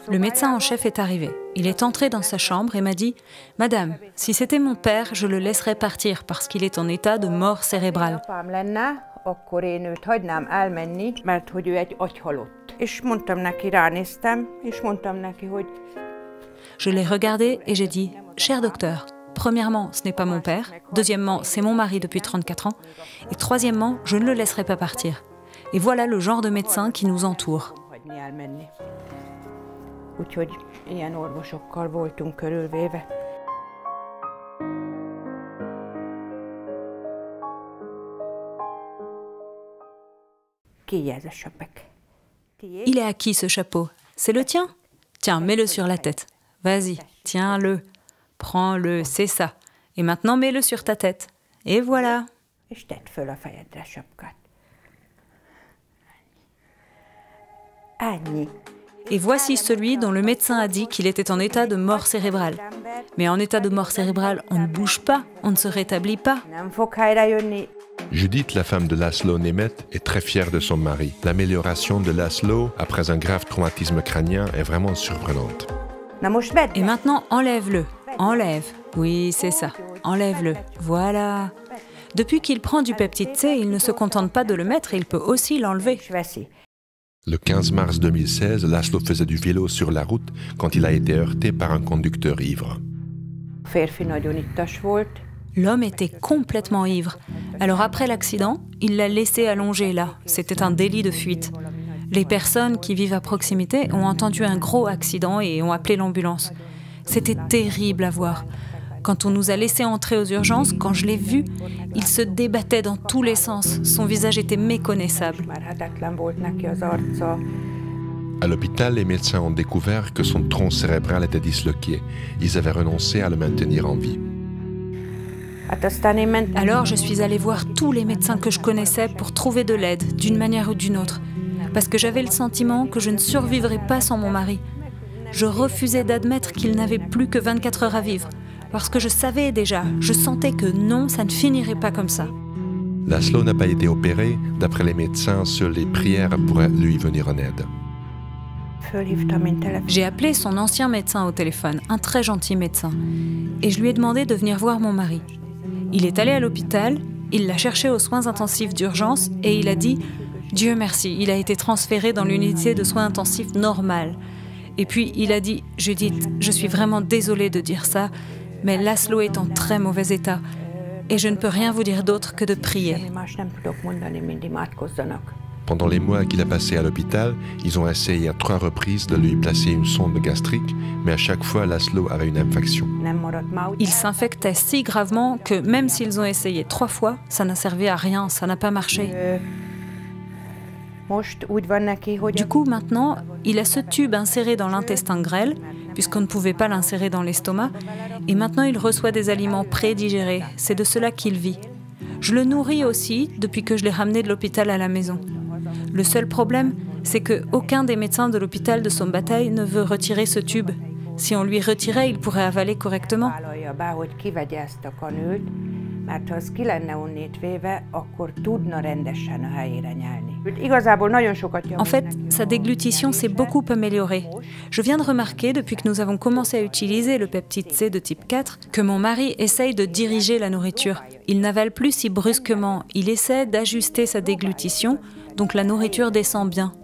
Le médecin en chef est arrivé. Il est entré dans sa chambre et m'a dit « Madame, si c'était mon père, je le laisserais partir parce qu'il est en état de mort cérébrale. » Je l'ai regardé et j'ai dit « Cher docteur, premièrement, ce n'est pas mon père. Deuxièmement, c'est mon mari depuis 34 ans. Et troisièmement, je ne le laisserai pas partir. » Et voilà le genre de médecin qui nous entoure. Úgyhogy ilyen orvosokkal voltunk körülvéve. Il est à qui ce chapeau? C'est le tien? Tiens, mets-le sur la tête. Vas-y, tiens-le. Prends-le, c'est ça. Et maintenant, mets-le sur ta tête. Et voilà. És tedd föl a fejedre a sapkát. Ennyi. Et voici celui dont le médecin a dit qu'il était en état de mort cérébrale. Mais en état de mort cérébrale, on ne bouge pas, on ne se rétablit pas. Judith, la femme de László Németh, est très fière de son mari. L'amélioration de László après un grave traumatisme crânien est vraiment surprenante. Et maintenant, enlève-le. Enlève. Oui, c'est ça. Enlève-le. Voilà. Depuis qu'il prend du peptide C, il ne se contente pas de le mettre, il peut aussi l'enlever. Le 15 mars 2016, László faisait du vélo sur la route quand il a été heurté par un conducteur ivre. L'homme était complètement ivre. Alors après l'accident, il l'a laissé allongé là. C'était un délit de fuite. Les personnes qui vivent à proximité ont entendu un gros accident et ont appelé l'ambulance. C'était terrible à voir. Quand on nous a laissés entrer aux urgences, quand je l'ai vu, il se débattait dans tous les sens. Son visage était méconnaissable. À l'hôpital, les médecins ont découvert que son tronc cérébral était disloqué. Ils avaient renoncé à le maintenir en vie. Alors je suis allée voir tous les médecins que je connaissais pour trouver de l'aide, d'une manière ou d'une autre. Parce que j'avais le sentiment que je ne survivrais pas sans mon mari. Je refusais d'admettre qu'il n'avait plus que 24 heures à vivre. Parce que je savais déjà, je sentais que non, ça ne finirait pas comme ça. László n'a pas été opéré. D'après les médecins, seules les prières pourraient lui venir en aide. J'ai appelé son ancien médecin au téléphone, un très gentil médecin, et je lui ai demandé de venir voir mon mari. Il est allé à l'hôpital, il l'a cherché aux soins intensifs d'urgence et il a dit « Dieu merci, il a été transféré dans l'unité de soins intensifs normale. » Et puis il a dit « Judith, je suis vraiment désolée de dire ça, mais László est en très mauvais état et je ne peux rien vous dire d'autre que de prier. » Pendant les mois qu'il a passé à l'hôpital, ils ont essayé à 3 reprises de lui placer une sonde gastrique, mais à chaque fois, László avait une infection. Il s'infectait si gravement que même s'ils ont essayé 3 fois, ça n'a servi à rien, ça n'a pas marché. Du coup, maintenant, il a ce tube inséré dans l'intestin grêle, puisqu'on ne pouvait pas l'insérer dans l'estomac, et maintenant il reçoit des aliments prédigérés. C'est de cela qu'il vit. Je le nourris aussi depuis que je l'ai ramené de l'hôpital à la maison. Le seul problème, c'est qu'aucun des médecins de l'hôpital de Szombathely ne veut retirer ce tube. Si on lui retirait, il pourrait avaler correctement. En fait, sa déglutition s'est beaucoup améliorée. Je viens de remarquer, depuis que nous avons commencé à utiliser le peptide C de type 4, que mon mari essaye de diriger la nourriture. Il n'avale plus si brusquement, il essaie d'ajuster sa déglutition, donc la nourriture descend bien.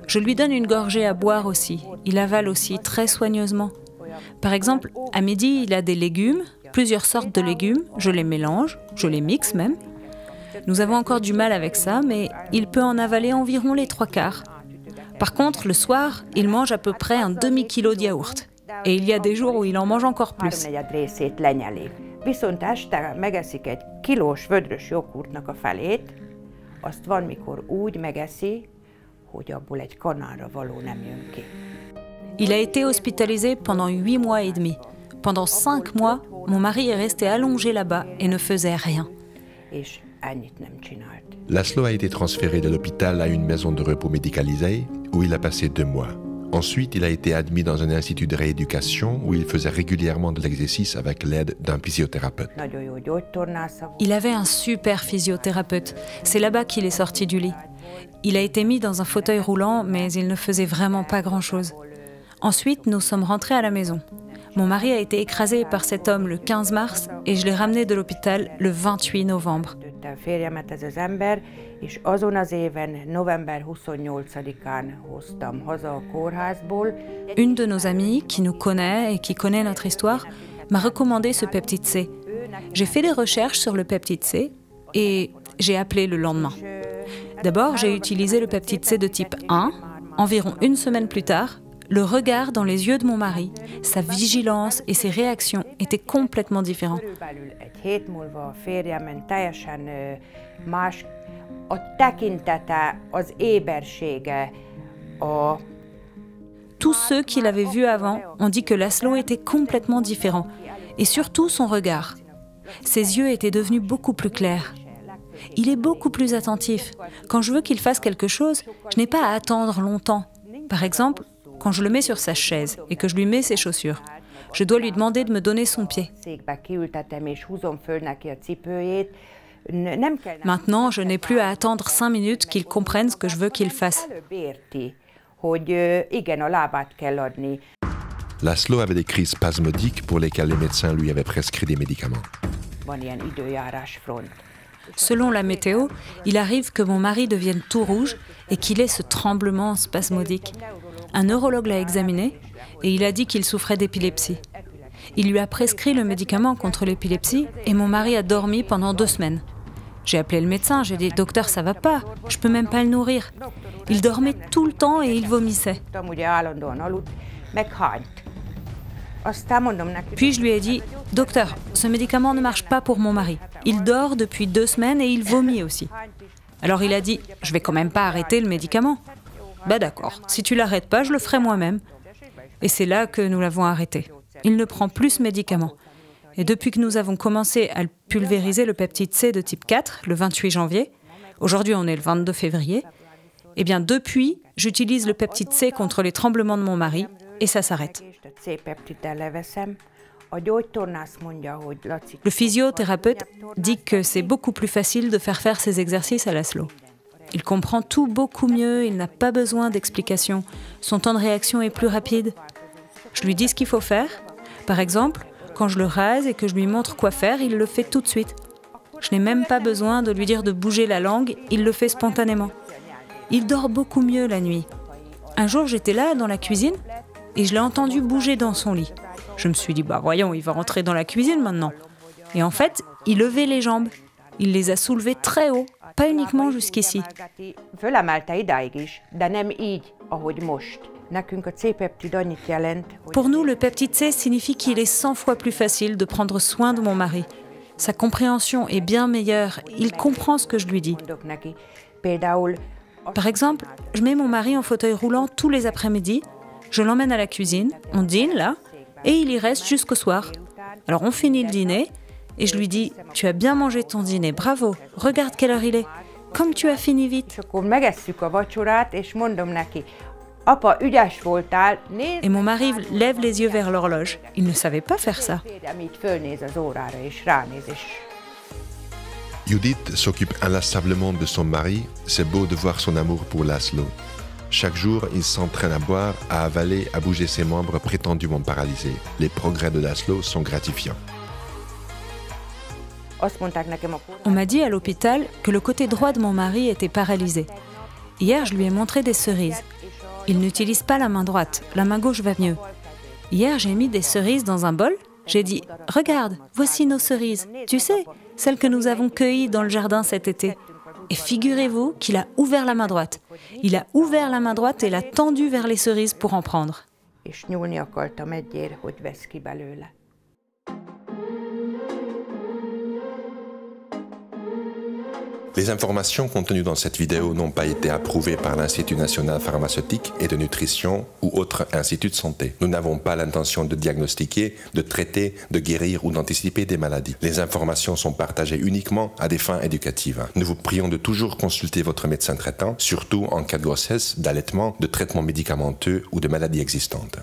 Je lui donne une gorgée à boire aussi. Il avale aussi très soigneusement. Par exemple, à midi, il a des légumes, plusieurs sortes de légumes, je les mélange, je les mixe même. Nous avons encore du mal avec ça, mais il peut en avaler environ les 3/4. Par contre, le soir, il mange à peu près un demi-kilo de yaourt. Et il y a des jours où il en mange encore plus. Viszont este megeszik egy kilós vödrös joghurtnak a felét, azt van, mikor úgy megeszi, hogy abból egy kanálra való nem jön ki. Il a été hospitalisé pendant 8 mois et demi. Pendant 5 mois, mon mari est resté allongé là-bas et ne faisait rien. És ennyit nem csinált. László a été transféré de l'hôpital à une maison de repos médicalisée où il a passé 2 mois. Ensuite, il a été admis dans un institut de rééducation où il faisait régulièrement de l'exercice avec l'aide d'un physiothérapeute. Il avait un super physiothérapeute. C'est là-bas qu'il est sorti du lit. Il a été mis dans un fauteuil roulant, mais il ne faisait vraiment pas grand-chose. Ensuite, nous sommes rentrés à la maison. Mon mari a été écrasé par cet homme le 15 mars et je l'ai ramené de l'hôpital le 28 novembre. És azon az éven, november 28-án hoztam haza a kórházból. Une de nos amies, qui nous connaît et qui connaît notre histoire, m'a recommandé ce peptide C. J'ai fait des recherches sur le peptide C et j'ai appelé le lendemain. D'abord, j'ai utilisé le peptide C de type 1. Environ une semaine plus tard, le regard dans les yeux de mon mari, sa vigilance et ses réactions étaient complètement différents. Tous ceux qui l'avaient vu avant ont dit que Laszlo était complètement différent, et surtout son regard. Ses yeux étaient devenus beaucoup plus clairs. Il est beaucoup plus attentif. Quand je veux qu'il fasse quelque chose, je n'ai pas à attendre longtemps. Par exemple, quand je le mets sur sa chaise et que je lui mets ses chaussures, je dois lui demander de me donner son pied. Maintenant, je n'ai plus à attendre 5 minutes qu'il comprenne ce que je veux qu'il fasse. Laszlo avait des crises spasmodiques pour lesquelles les médecins lui avaient prescrit des médicaments. Selon la météo, il arrive que mon mari devienne tout rouge et qu'il ait ce tremblement spasmodique. Un neurologue l'a examiné et il a dit qu'il souffrait d'épilepsie. Il lui a prescrit le médicament contre l'épilepsie et mon mari a dormi pendant 2 semaines. J'ai appelé le médecin, j'ai dit « Docteur, ça va pas, je peux même pas le nourrir ». Il dormait tout le temps et il vomissait. Puis je lui ai dit « Docteur, ce médicament ne marche pas pour mon mari. Il dort depuis 2 semaines et il vomit aussi ». Alors il a dit « Je vais quand même pas arrêter le médicament ». Bah d'accord, si tu l'arrêtes pas, je le ferai moi-même. Et c'est là que nous l'avons arrêté. Il ne prend plus ce médicament. Et depuis que nous avons commencé à pulvériser le peptide C de type 4, le 28 janvier, aujourd'hui on est le 22 février, eh bien depuis, j'utilise le peptide C contre les tremblements de mon mari et ça s'arrête. Le physiothérapeute dit que c'est beaucoup plus facile de faire ces exercices à Laszlo. Il comprend tout beaucoup mieux, il n'a pas besoin d'explications. Son temps de réaction est plus rapide. Je lui dis ce qu'il faut faire. Par exemple, quand je le rase et que je lui montre quoi faire, il le fait tout de suite. Je n'ai même pas besoin de lui dire de bouger la langue, il le fait spontanément. Il dort beaucoup mieux la nuit. Un jour, j'étais là, dans la cuisine, et je l'ai entendu bouger dans son lit. Je me suis dit, bah voyons, il va rentrer dans la cuisine maintenant. Et en fait, il levait les jambes. Il les a soulevées très haut, pas uniquement jusqu'ici. Pour nous, le peptide C signifie qu'il est 100 fois plus facile de prendre soin de mon mari. Sa compréhension est bien meilleure, il comprend ce que je lui dis. Par exemple, je mets mon mari en fauteuil roulant tous les après-midi, je l'emmène à la cuisine, on dîne là, et il y reste jusqu'au soir. Alors on finit le dîner, et je lui dis « Tu as bien mangé ton dîner, bravo, regarde quelle heure il est, comme tu as fini vite ». Et mon mari lève les yeux vers l'horloge. Il ne savait pas faire ça. Judith s'occupe inlassablement de son mari. C'est beau de voir son amour pour Laszlo. Chaque jour, il s'entraîne à boire, à avaler, à bouger ses membres prétendument paralysés. Les progrès de Laszlo sont gratifiants. On m'a dit à l'hôpital que le côté droit de mon mari était paralysé. Hier, je lui ai montré des cerises. Il n'utilise pas la main droite, la main gauche va mieux. Hier, j'ai mis des cerises dans un bol. J'ai dit « Regarde, voici nos cerises. Tu sais, celles que nous avons cueillies dans le jardin cet été. » Et figurez-vous qu'il a ouvert la main droite. Il a ouvert la main droite et l'a tendue vers les cerises pour en prendre. Les informations contenues dans cette vidéo n'ont pas été approuvées par l'Institut national pharmaceutique et de nutrition ou autre institut de santé. Nous n'avons pas l'intention de diagnostiquer, de traiter, de guérir ou d'anticiper des maladies. Les informations sont partagées uniquement à des fins éducatives. Nous vous prions de toujours consulter votre médecin traitant, surtout en cas de grossesse, d'allaitement, de traitement médicamenteux ou de maladies existantes.